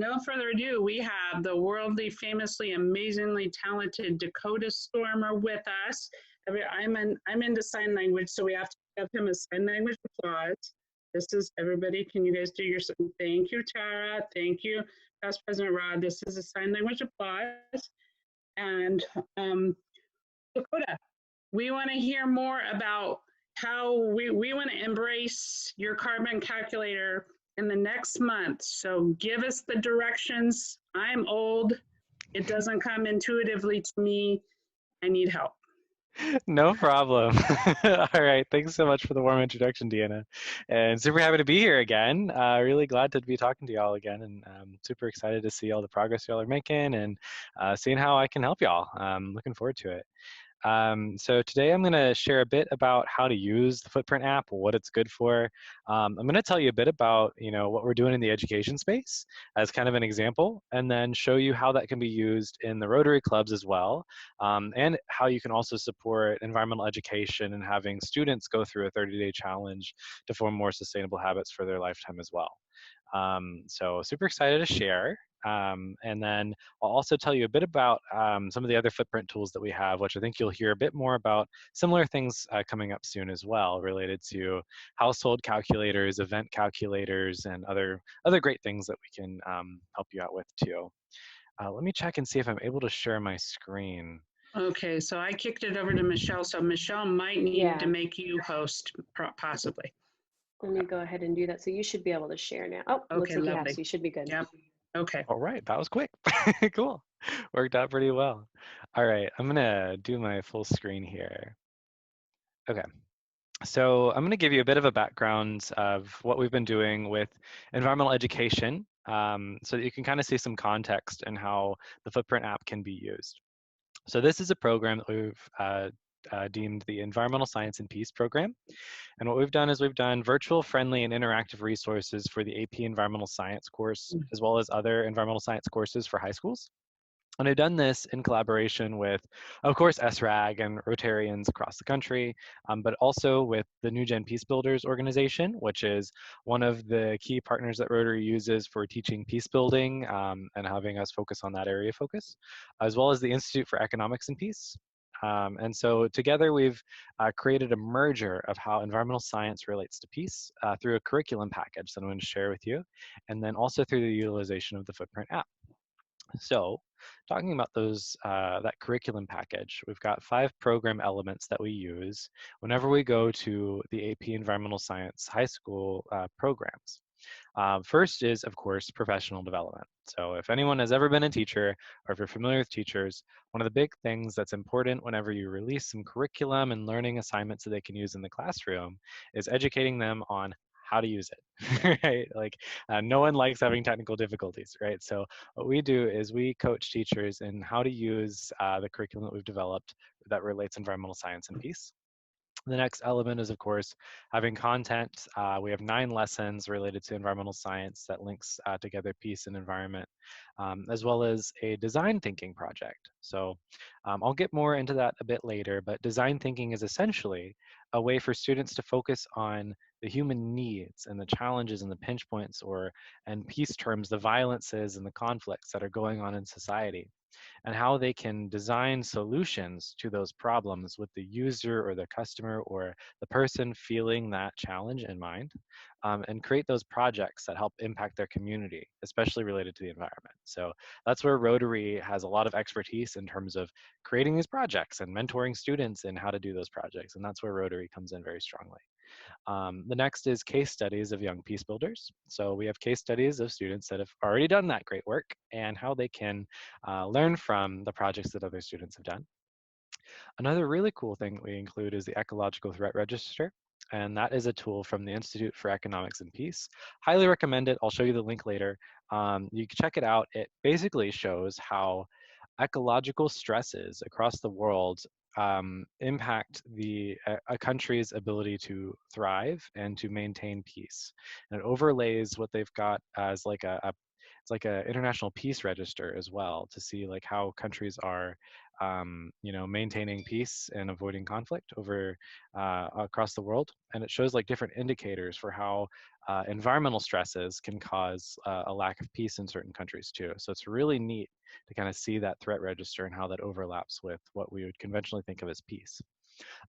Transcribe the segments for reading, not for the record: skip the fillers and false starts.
no further ado, we have the worldly, famously, amazingly talented Dakota Stormer with us. I'm into sign language, so we have to give him a sign language applause. This is everybody. Can you guys do your? Thank you, Tara. Thank you, Past President Rod. This is a sign language applause. And Dakota, we want to hear more about how we want to embrace your carbon calculator in the next month. So give us the directions. I'm old. It doesn't come intuitively to me. I need help. No problem. All right. Thanks so much for the warm introduction, Deanna. And super happy to be here again. Really glad to be talking to y'all again. And super excited to see all the progress y'all are making and seeing how I can help y'all. Looking forward to it. So today I'm going to share a bit about how to use the Footprint app, what it's good for. I'm going to tell you a bit about, what we're doing in the education space as kind of an example, and then show you how that can be used in the Rotary clubs as well, and how you can also support environmental education and having students go through a 30-day challenge to form more sustainable habits for their lifetime as well. So super excited to share. And then I'll also tell you a bit about some of the other footprint tools that we have, which I think you'll hear a bit more about similar things coming up soon as well, related to household calculators, event calculators, and other great things that we can help you out with too. Let me check and see if I'm able to share my screen. Okay, so I kicked it over to Michelle. So Michelle might need to make you host, possibly. Let me go ahead and do that. So you should be able to share now. Oh, okay, looks like you have, so you should be good. Yep. Okay. All right, that was quick. Cool. Worked out pretty well. All right, I'm gonna do my full screen here. Okay. So I'm going to give you a bit of a background of what we've been doing with environmental education, so that you can kind of see some context and how the Footprint app can be used. So this is a program that we've deemed the Environmental Science and Peace program. And what we've done is we've done virtual, friendly, and interactive resources for the AP Environmental Science course, as well as other environmental science courses for high schools. And I've done this in collaboration with, of course, SRAG and Rotarians across the country, but also with the New Gen Peace Builders organization, which is one of the key partners that Rotary uses for teaching peace building and having us focus on that area of focus, as well as the Institute for Economics and Peace. And so together we've created a merger of how environmental science relates to peace through a curriculum package that I'm going to share with you, and then also through the utilization of the Footprint app. So talking about that curriculum package, we've got 5 program elements that we use whenever we go to the AP Environmental Science high school programs. First is, of course, professional development. So if anyone has ever been a teacher, or if you're familiar with teachers, one of the big things that's important whenever you release some curriculum and learning assignments that they can use in the classroom is educating them on how to use it, right? Like no one likes having technical difficulties, right? So what we do is we coach teachers in how to use the curriculum that we've developed that relates environmental science and peace. The next element is, of course, having content. We have 9 lessons related to environmental science that links together peace and environment, as well as a design thinking project. So I'll get more into that a bit later, but design thinking is essentially a way for students to focus on the human needs and the challenges and the pinch points, or in peace terms, the violences and the conflicts that are going on in society, and how they can design solutions to those problems with the user or the customer or the person feeling that challenge in mind, and create those projects that help impact their community, especially related to the environment. So that's where Rotary has a lot of expertise in terms of creating these projects and mentoring students in how to do those projects, and that's where Rotary comes in very strongly. The next is case studies of young peace builders. So we have case studies of students that have already done that great work and how they can learn from the projects that other students have done. Another really cool thing that we include is the Ecological Threat Register. And that is a tool from the Institute for Economics and Peace. Highly recommend it. I'll show you the link later. You can check it out. It basically shows how ecological stresses across the world impact a country's ability to thrive and to maintain peace. And it overlays what they've got as like it's like an international peace register as well, to see like how countries are maintaining peace and avoiding conflict over across the world. And it shows like different indicators for how environmental stresses can cause a lack of peace in certain countries too. So it's really neat to kind of see that threat register and how that overlaps with what we would conventionally think of as peace.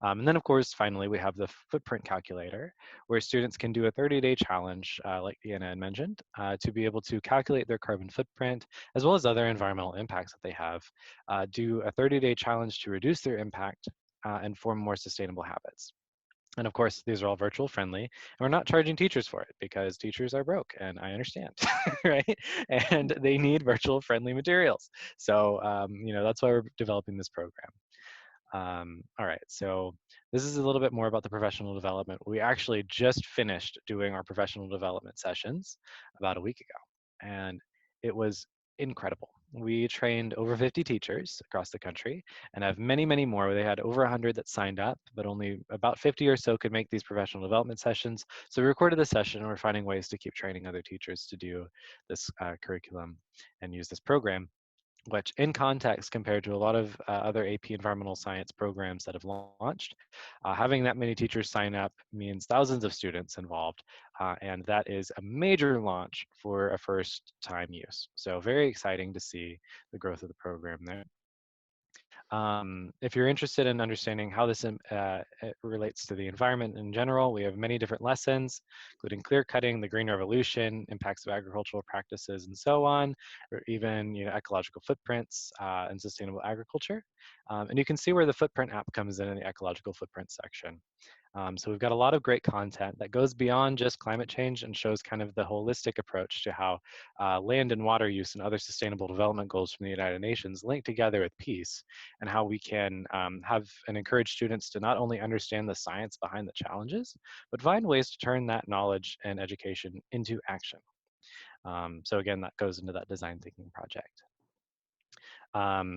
And then, of course, finally, we have the footprint calculator, where students can do a 30-day challenge, like Deanna had mentioned, to be able to calculate their carbon footprint, as well as other environmental impacts that they have, do a 30-day challenge to reduce their impact and form more sustainable habits. And of course, these are all virtual friendly, and we're not charging teachers for it because teachers are broke, and I understand, right? And they need virtual friendly materials. So, that's why we're developing this program. All right, so this is a little bit more about the professional development. We actually just finished doing our professional development sessions about a week ago, and it was incredible. We trained over 50 teachers across the country and have many, many more. They had over 100 that signed up, but only about 50 or so could make these professional development sessions. So we recorded the session, and we're finding ways to keep training other teachers to do this curriculum and use this program, which in context compared to a lot of other AP environmental science programs that have launched, having that many teachers sign up means thousands of students involved, and that is a major launch for a first time use. So very exciting to see the growth of the program there. If you're interested in understanding how this it relates to the environment in general, we have many different lessons, including clear cutting, the green revolution, impacts of agricultural practices, and so on, or even ecological footprints and sustainable agriculture. And you can see where the footprint app comes in the ecological footprint section. So we've got a lot of great content that goes beyond just climate change and shows kind of the holistic approach to how land and water use and other sustainable development goals from the United Nations link together with peace, and how we can have and encourage students to not only understand the science behind the challenges, but find ways to turn that knowledge and education into action. So again, that goes into that design thinking project.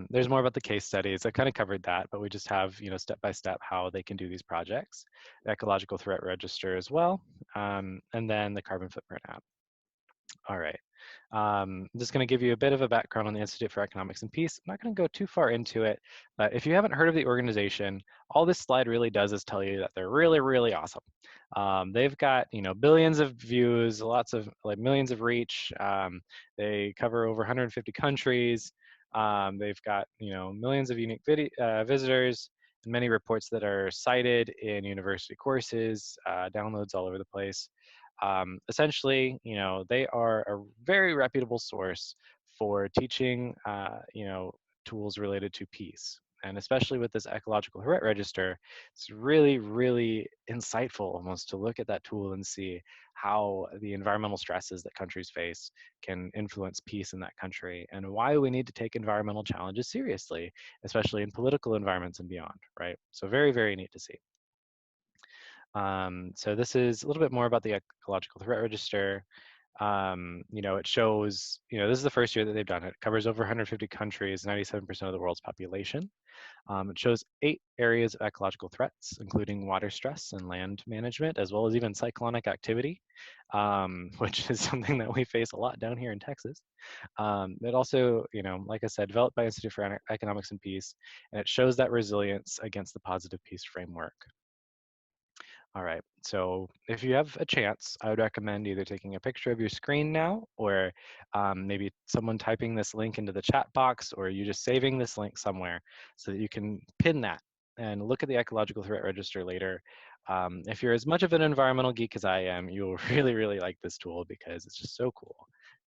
There's more about the case studies. I kind of covered that, but we just have, step by step how they can do these projects, the ecological threat register as well, and then the carbon footprint app. All right. I'm just going to give you a bit of a background on the Institute for Economics and Peace. I'm not going to go too far into it, but if you haven't heard of the organization, all this slide really does is tell you that they're really, really awesome. They've got, billions of views, lots of, like, millions of reach. They cover over 150 countries. They've got, millions of unique visitors and many reports that are cited in university courses, downloads all over the place. Essentially, they are a very reputable source for teaching, tools related to peace. And especially with this ecological threat register, it's really, really insightful almost to look at that tool and see how the environmental stresses that countries face can influence peace in that country, and why we need to take environmental challenges seriously, especially in political environments and beyond, right? So very, very neat to see. So this is a little bit more about the ecological threat register. It shows, this is the first year that they've done it. It covers over 150 countries, 97% of the world's population. It shows 8 areas of ecological threats, including water stress and land management, as well as even cyclonic activity, which is something that we face a lot down here in Texas. It also, like I said, developed by Institute for Economics and Peace, and it shows that resilience against the positive peace framework. All right, so if you have a chance, I would recommend either taking a picture of your screen now, or maybe someone typing this link into the chat box, or you just saving this link somewhere so that you can pin that and look at the ecological threat register later. If you're as much of an environmental geek as I am, you'll really, really like this tool because it's just so cool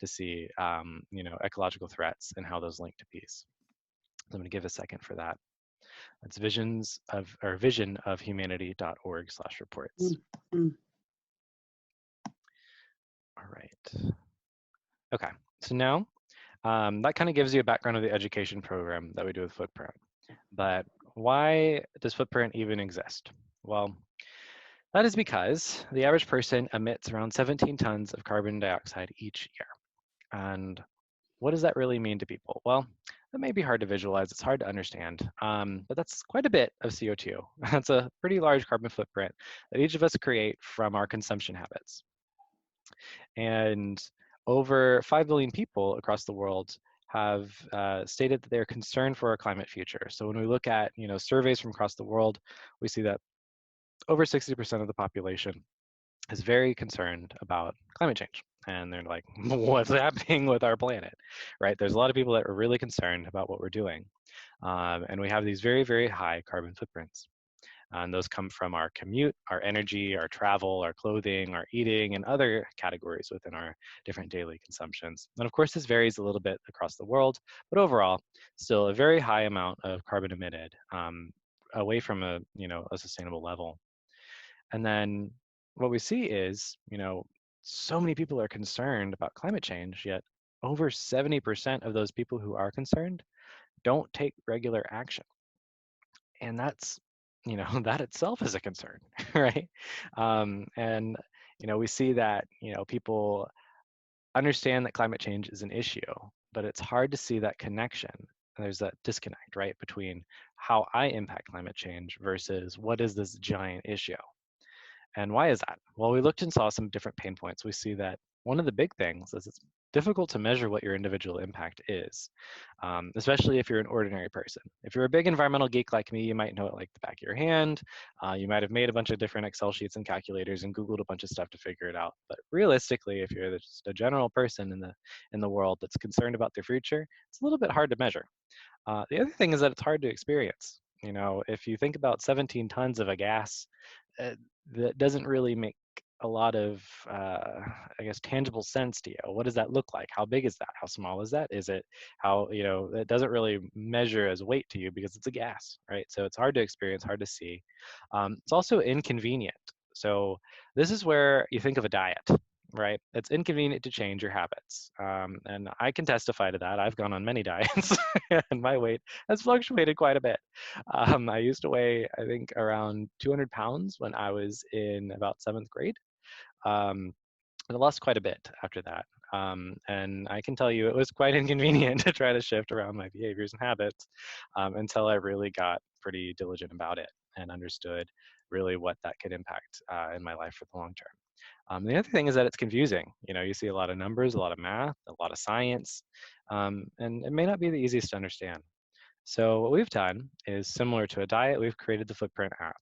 to see, ecological threats and how those link to peace. So I'm gonna give a second for that. It's visionofhumanity.org/reports. Mm-hmm. All right. Okay, so now that kind of gives you a background of the education program that we do with Footprint. But why does Footprint even exist? Well, that is because the average person emits around 17 tons of carbon dioxide each year. And what does that really mean to people? Well, that may be hard to visualize. It's hard to understand, but that's quite a bit of CO2. That's a pretty large carbon footprint that each of us create from our consumption habits. And over 5 billion people across the world have stated that they're concerned for our climate future. So when we look at surveys from across the world, we see that over 60% of the population is very concerned about climate change. And they're like, what's happening with our planet, right? There's a lot of people that are really concerned about what we're doing. And we have these very, very high carbon footprints. And those come from our commute, our energy, our travel, our clothing, our eating, and other categories within our different daily consumptions. And of course, this varies a little bit across the world, but overall, still a very high amount of carbon emitted away from a sustainable level. And then what we see is, so many people are concerned about climate change, yet over 70% of those people who are concerned don't take regular action. And that's, that itself is a concern, right? And, we see that, people understand that climate change is an issue, but it's hard to see that connection. And there's that disconnect, right, between how I impact climate change versus what is this giant issue. And why is that? Well, we looked and saw some different pain points. We see that one of the big things is it's difficult to measure what your individual impact is, especially if you're an ordinary person. If you're a big environmental geek like me, you might know it like the back of your hand. You might have made a bunch of different Excel sheets and calculators and Googled a bunch of stuff to figure it out. But realistically, if you're just a general person in the world that's concerned about their future, it's a little bit hard to measure. The other thing is that it's hard to experience. If you think about 17 tons of a gas, uh, that doesn't really make a lot of, I guess, tangible sense to you. What does that look like? How big is that? How small is that? Is it how, it doesn't really measure as weight to you because it's a gas, right? So it's hard to experience, hard to see. It's also inconvenient. So this is where you think of a diet, right? It's inconvenient to change your habits. And I can testify to that. I've gone on many diets and my weight has fluctuated quite a bit. I used to weigh, I think, around 200 pounds when I was in about 7th grade. But I lost quite a bit after that. And I can tell you it was quite inconvenient to try to shift around my behaviors and habits until I really got pretty diligent about it and understood really what that could impact in my life for the long term. The other thing is that it's confusing. You see a lot of numbers, a lot of math, a lot of science, and it may not be the easiest to understand. So what we've done is similar to a diet, we've created the Footprint app.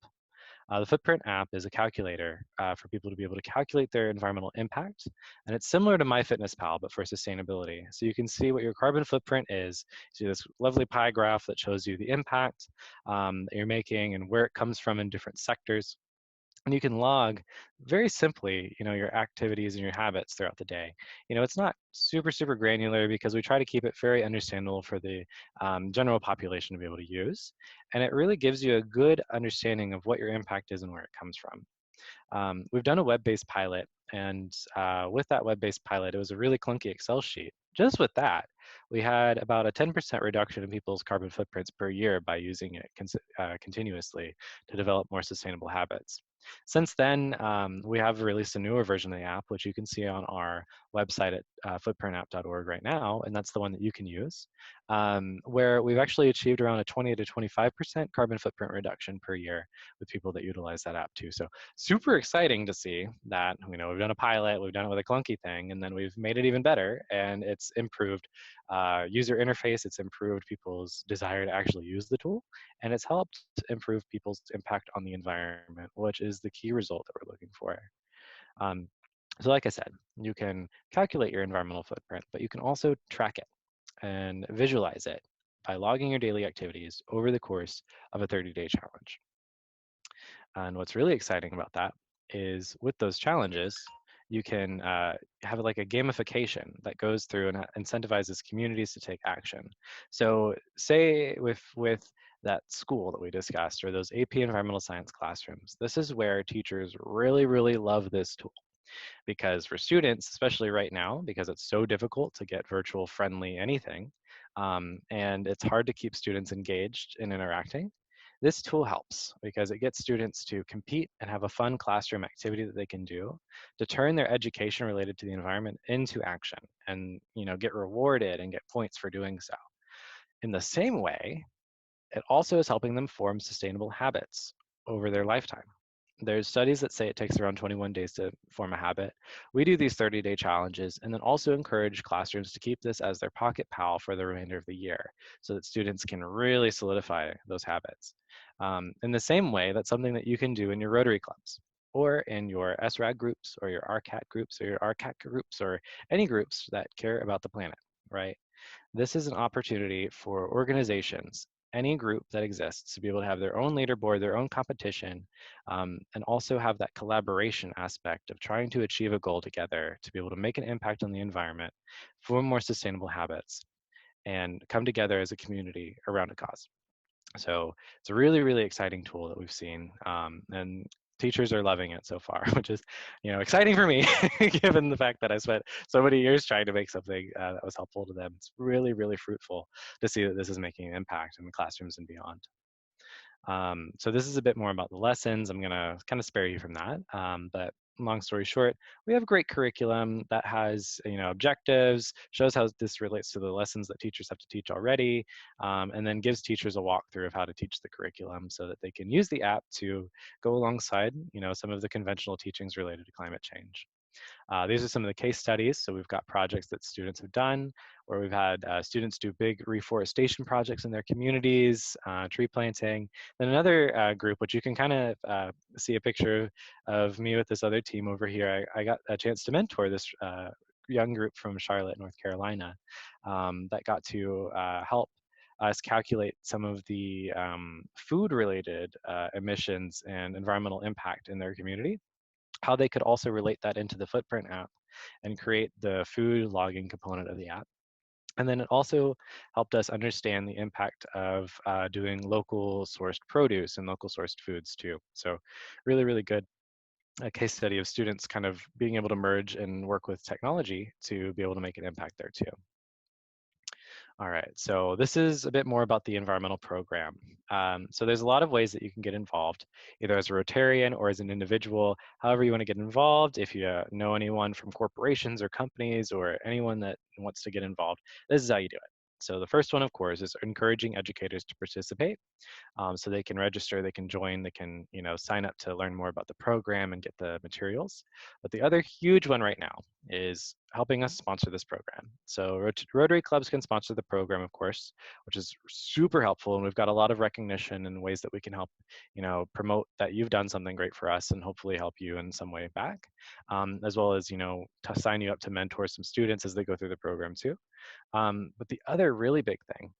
The Footprint app is a calculator for people to be able to calculate their environmental impact. And it's similar to MyFitnessPal, but for sustainability. So you can see what your carbon footprint is. You see this lovely pie graph that shows you the impact that you're making and where it comes from in different sectors. And you can log very simply, your activities and your habits throughout the day. It's not super, super granular because we try to keep it very understandable for the general population to be able to use. And it really gives you a good understanding of what your impact is and where it comes from. We've done a web-based pilot, and with that web-based pilot, it was a really clunky Excel sheet. Just with that, we had about a 10% reduction in people's carbon footprints per year by using it continuously to develop more sustainable habits. Since then, we have released a newer version of the app, which you can see on our website at footprintapp.org right now, and that's the one that you can use, where we've actually achieved around a 20 to 25% carbon footprint reduction per year with people that utilize that app too. So super exciting to see that, we've done a pilot, we've done it with a clunky thing, and then we've made it even better, and it's improved user interface, it's improved people's desire to actually use the tool, and it's helped improve people's impact on the environment, which is the key result that we're looking for. So like I said, you can calculate your environmental footprint, but you can also track it and visualize it by logging your daily activities over the course of a 30-day challenge. And what's really exciting about that is with those challenges, you can have like a gamification that goes through and incentivizes communities to take action. So say with that school that we discussed, or those AP environmental science classrooms, this is where teachers really, really love this tool. Because for students, especially right now, because it's so difficult to get virtual friendly anything, and it's hard to keep students engaged in interacting, this tool helps because it gets students to compete and have a fun classroom activity that they can do to turn their education related to the environment into action and get rewarded and get points for doing so. In the same way, it also is helping them form sustainable habits over their lifetime. There's studies that say it takes around 21 days to form a habit. We do these 30-day challenges and then also encourage classrooms to keep this as their pocket pal for the remainder of the year so that students can really solidify those habits. In the same way, that's something that you can do in your Rotary clubs or in your SRAG groups or your RCAC groups or your RCAC groups or any groups that care about the planet, right? This is an opportunity for organizations, any group that exists, to be able to have their own leaderboard, their own competition, and also have that collaboration aspect of trying to achieve a goal together to be able to make an impact on the environment for more sustainable habits and come together as a community around a cause. So it's a really, really exciting tool that we've seen, and teachers are loving it so far, which is, exciting for me, given the fact that I spent so many years trying to make something that was helpful to them. It's really, really fruitful to see that this is making an impact in the classrooms and beyond. So this is a bit more about the lessons. I'm gonna kind of spare you from that, but long story short, we have a great curriculum that has objectives, shows how this relates to the lessons that teachers have to teach already, and then gives teachers a walkthrough of how to teach the curriculum so that they can use the app to go alongside some of the conventional teachings related to climate change. These are some of the case studies. So we've got projects that students have done where we've had students do big reforestation projects in their communities, tree planting. Then another group, which you can kind of see a picture of me with this other team over here. I got a chance to mentor this young group from Charlotte, North Carolina, that got to help us calculate some of the food-related emissions and environmental impact in their community, how they could also relate that into the Footprint app and create the food logging component of the app. And then it also helped us understand the impact of doing local sourced produce and local sourced foods too. So really, really good case study of students kind of being able to merge and work with technology to be able to make an impact there too. All right, so this is a bit more about the environmental program. So there's a lot of ways that you can get involved, either as a Rotarian or as an individual, however you want to get involved. If you know anyone from corporations or companies or anyone that wants to get involved, this is how you do it. So the first one, of course, is encouraging educators to participate. So they can register, they can join, they can sign up to learn more about the program and get the materials. But the other huge one right now is helping us sponsor this program. So Rotary clubs can sponsor the program, of course, which is super helpful. And we've got a lot of recognition and ways that we can help promote that you've done something great for us and hopefully help you in some way back, as well as to sign you up to mentor some students as they go through the program too. But the other really big thing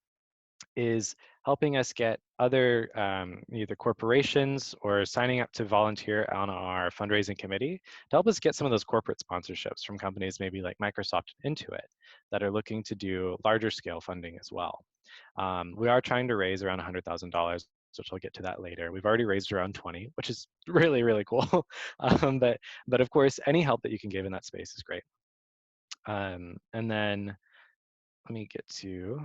is helping us get other either corporations or signing up to volunteer on our fundraising committee to help us get some of those corporate sponsorships from companies maybe like Microsoft and Intuit that are looking to do larger scale funding as well. We are trying to raise around $100,000, which I'll get to that later. We've already raised around 20, which is really, really cool. But of course, any help that you can give in that space is great. And then let me get to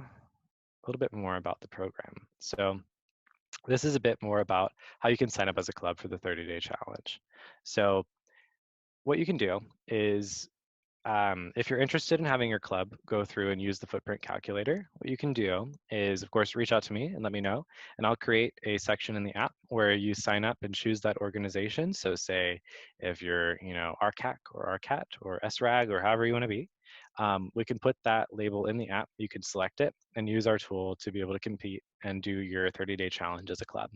a little bit more about the program. So this is a bit more about how you can sign up as a club for the 30-day challenge. So what you can do is, if you're interested in having your club go through and use the footprint calculator, what you can do is, of course, reach out to me and let me know, and I'll create a section in the app where you sign up and choose that organization. So say if you're, RCAC or RCAT or SRAG or however you want to be, we can put that label in the app. You can select it and use our tool to be able to compete and do your 30-day challenge as a club.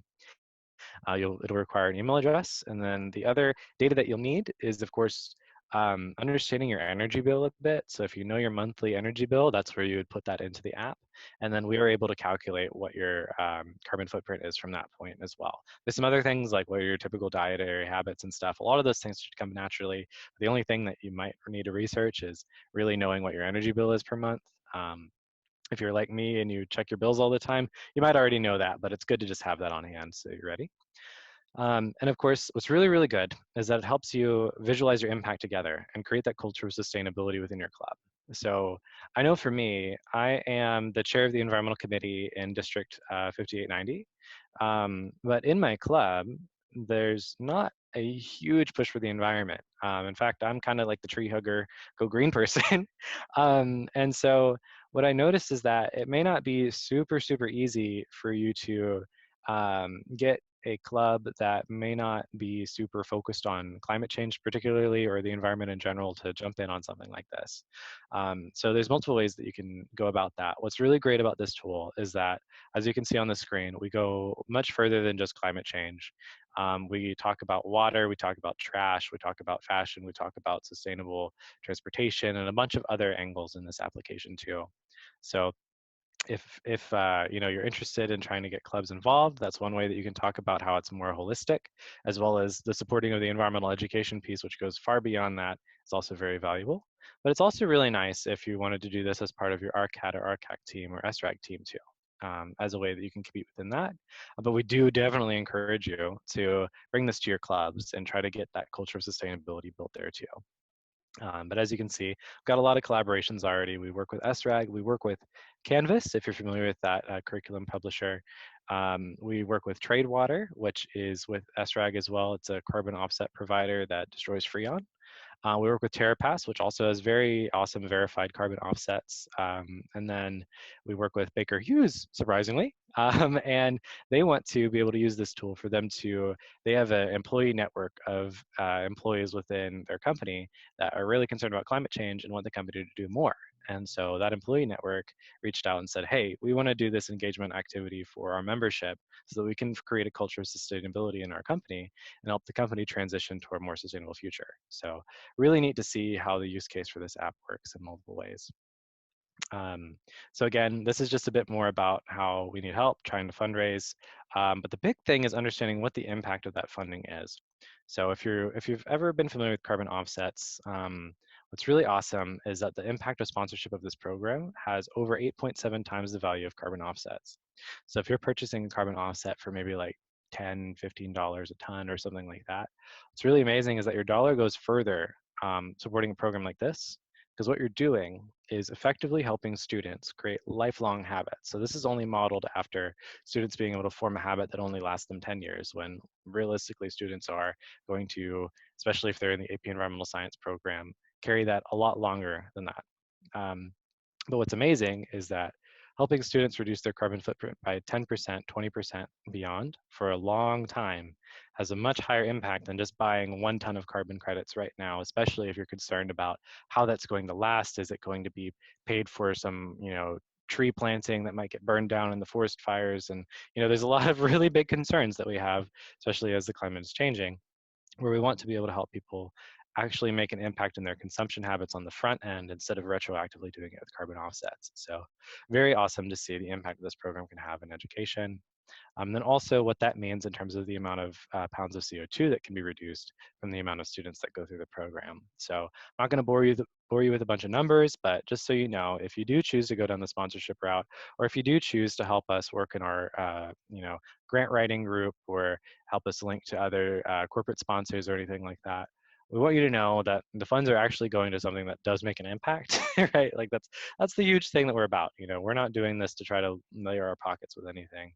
It'll require an email address, and then the other data that you'll need is, of course, understanding your energy bill a bit. So if you know your monthly energy bill, that's where you would put that into the app. And then we are able to calculate what your carbon footprint is from that point as well. There's some other things like what are your typical dietary habits and stuff. A lot of those things should come naturally. The only thing that you might need to research is really knowing what your energy bill is per month. If you're like me and you check your bills all the time, you might already know that, but it's good to just have that on hand so you're ready. And of course, what's really, really good is that it helps you visualize your impact together and create that culture of sustainability within your club. So I know for me, I am the chair of the environmental committee in District 5890. But in my club, there's not a huge push for the environment. In fact, I'm kind of like the tree hugger, go green person. And so what I noticed is that it may not be super, super easy for you to get a club that may not be super focused on climate change particularly, or the environment in general, to jump in on something like this. So there's multiple ways that you can go about that. What's really great about this tool is that, as you can see on the screen, we go much further than just climate change. We talk about water, we talk about trash, we talk about fashion, we talk about sustainable transportation, and a bunch of other angles in this application too. So if you know, you're interested in trying to get clubs involved, that's one way that you can talk about how it's more holistic, as well as the supporting of the environmental education piece, which goes far beyond that, is also very valuable. But it's also really nice if you wanted to do this as part of your RCAT or RCAC team or SRAC team too, as a way that you can compete within that. But we do definitely encourage you to bring this to your clubs and try to get that culture of sustainability built there too. But as you can see, we've got a lot of collaborations already. We work with SRAG, we work with Canvas, if you're familiar with that curriculum publisher. We work with Tradewater, which is with SRAG as well. It's a carbon offset provider that destroys Freon. We work with TerraPass, which also has very awesome verified carbon offsets. And then we work with Baker Hughes, surprisingly, and they want to be able to use this tool for them to, they have an employee network of employees within their company that are really concerned about climate change and want the company to do more. And so that employee network reached out and said, hey, we want to do this engagement activity for our membership so that we can create a culture of sustainability in our company and help the company transition toward a more sustainable future. So really neat to see how the use case for this app works in multiple ways. So again, this is just a bit more about how we need help trying to fundraise. But the big thing is understanding what the impact of that funding is. So if you've ever been familiar with carbon offsets, what's really awesome is that the impact of sponsorship of this program has over 8.7 times the value of carbon offsets. So if you're purchasing a carbon offset for maybe like $10, $15 a ton or something like that, what's really amazing is that your dollar goes further supporting a program like this, because what you're doing is effectively helping students create lifelong habits. So this is only modeled after students being able to form a habit that only lasts them 10 years, when realistically students are going to, especially if they're in the AP Environmental Science program, carry that a lot longer than that. But what's amazing is that helping students reduce their carbon footprint by 10%, 20% beyond for a long time has a much higher impact than just buying 1 ton of carbon credits right now, especially if you're concerned about how that's going to last. Is it going to be paid for some, you know, tree planting that might get burned down in the forest fires? And, you know, there's a lot of really big concerns that we have, especially as the climate is changing, where we want to be able to help people actually make an impact in their consumption habits on the front end instead of retroactively doing it with carbon offsets. So very awesome to see the impact this program can have in education. Then also what that means in terms of the amount of pounds of CO2 that can be reduced from the amount of students that go through the program. So I'm not going to bore you with a bunch of numbers, but just so you know, if you do choose to go down the sponsorship route, or if you do choose to help us work in our you know, grant writing group, or help us link to other corporate sponsors or anything like that, we want you to know that the funds are actually going to something that does make an impact, right? Like that's the huge thing that we're about. You know, we're not doing this to try to layer our pockets with anything.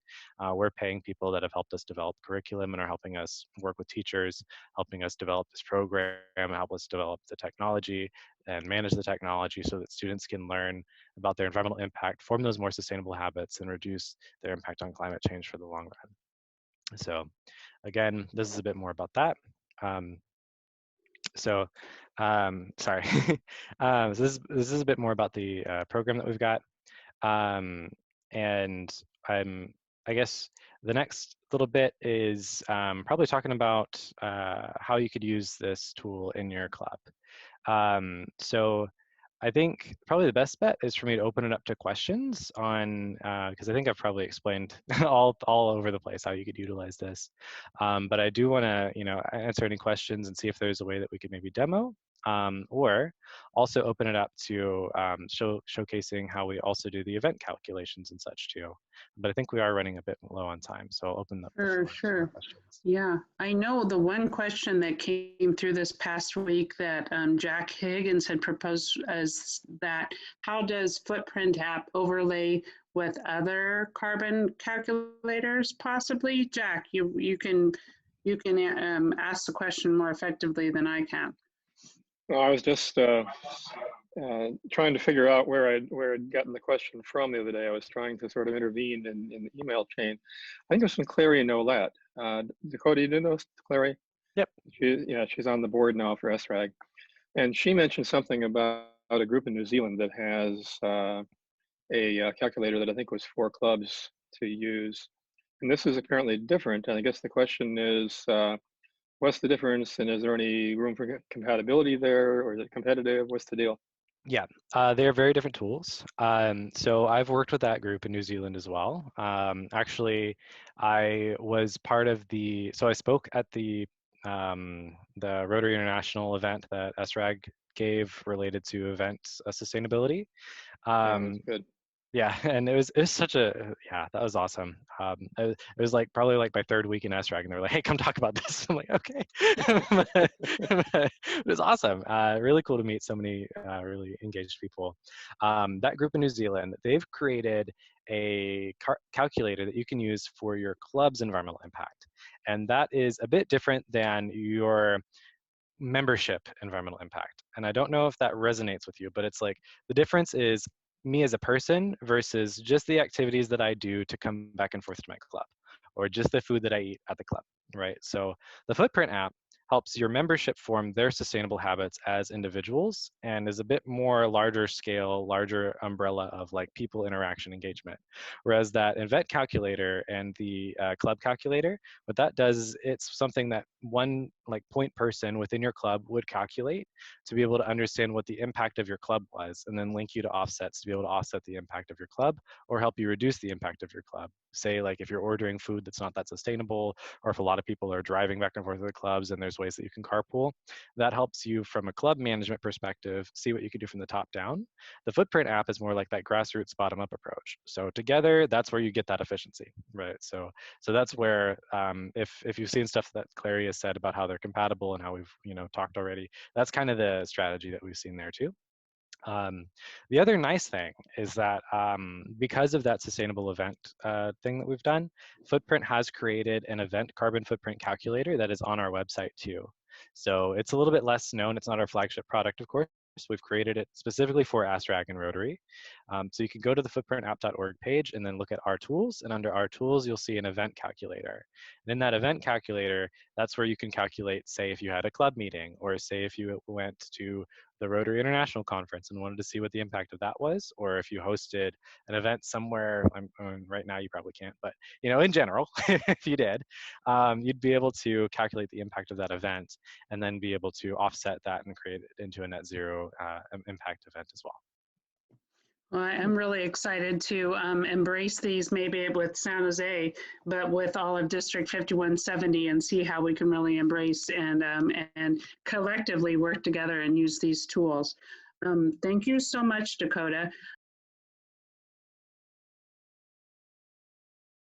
We're paying people that have helped us develop curriculum and are helping us work with teachers, helping us develop this program, help us develop the technology and manage the technology so that students can learn about their environmental impact, form those more sustainable habits, and reduce their impact on climate change for the long run. So again, this is a bit more about that. Sorry. So this is a bit more about the program that we've got. And I guess the next little bit is probably talking about how you could use this tool in your club. So I think probably the best bet is for me to open it up to questions on, because I think I've probably explained all over the place how you could utilize this. But I do want to, you know, answer any questions and see if there's a way that we could maybe demo, or also open it up to showcasing how we also do the event calculations and such too. But I think we are running a bit low on time, so I'll open up the floor to more questions. Yeah, I know the one question that came through this past week that Jack Higgins had proposed is that how does Footprint app overlay with other carbon calculators possibly? Jack, you can ask the question more effectively than I can. Well, I was just trying to figure out where I'd gotten the question from the other day. I was trying to sort of intervene in the email chain. I think it was from Clary and Nolette. Dakota, you do know Clary? Yep. She's on the board now for SRAG. And she mentioned something about a group in New Zealand that has a calculator that I think was 4 clubs to use. And this is apparently different. And I guess the question is, what's the difference? And is there any room for compatibility there, or is it competitive? What's the deal? Yeah, they're very different tools. So I've worked with that group in New Zealand as well. Actually, I was part of so I spoke at the Rotary International event that SRAG gave related to event sustainability. That's good. Yeah, and it was such a, yeah, that was awesome. It was like probably like my 3rd week in SRAG, and they were like, "Hey, come talk about this." I'm like, "Okay." It was awesome. Really cool to meet so many really engaged people. That group in New Zealand, they've created a calculator that you can use for your club's environmental impact, and that is a bit different than your membership environmental impact. And I don't know if that resonates with you, but it's like the difference is me as a person versus just the activities that I do to come back and forth to my club, or just the food that I eat at the club, right? So the Footprint app helps your membership form their sustainable habits as individuals and is a bit more larger scale, larger umbrella of like people interaction engagement. Whereas that event calculator and the club calculator, what that does is it's something that one like point person within your club would calculate to be able to understand what the impact of your club was, and then link you to offsets to be able to offset the impact of your club or help you reduce the impact of your club. Say like if you're ordering food that's not that sustainable, or if a lot of people are driving back and forth to the clubs and there's ways that you can carpool, that helps you from a club management perspective see what you can do from the top down. The Footprint app is more like that grassroots bottom up approach. So together, that's where you get that efficiency, right? So that's where if you've seen stuff that Clary has said about how they're compatible and how we've talked already, that's kind of the strategy that we've seen there too. The other nice thing is that because of that sustainable event thing that we've done, Footprint has created an event carbon footprint calculator that is on our website too. So it's a little bit less known. It's not our flagship product, of course. We've created it specifically for SRAG and Rotary. So you can go to the footprintapp.org page and then look at our tools. And under our tools, you'll see an event calculator. And in that event calculator, that's where you can calculate, say, if you had a club meeting, or say if you went to the Rotary International Conference and wanted to see what the impact of that was, or if you hosted an event somewhere, right now you probably can't, but in general, if you did, you'd be able to calculate the impact of that event and then be able to offset that and create it into a net zero impact event as well. Well, I'm really excited to embrace these, maybe with San Jose, but with all of District 5170, and see how we can really embrace and collectively work together and use these tools. Thank you so much, Dakota.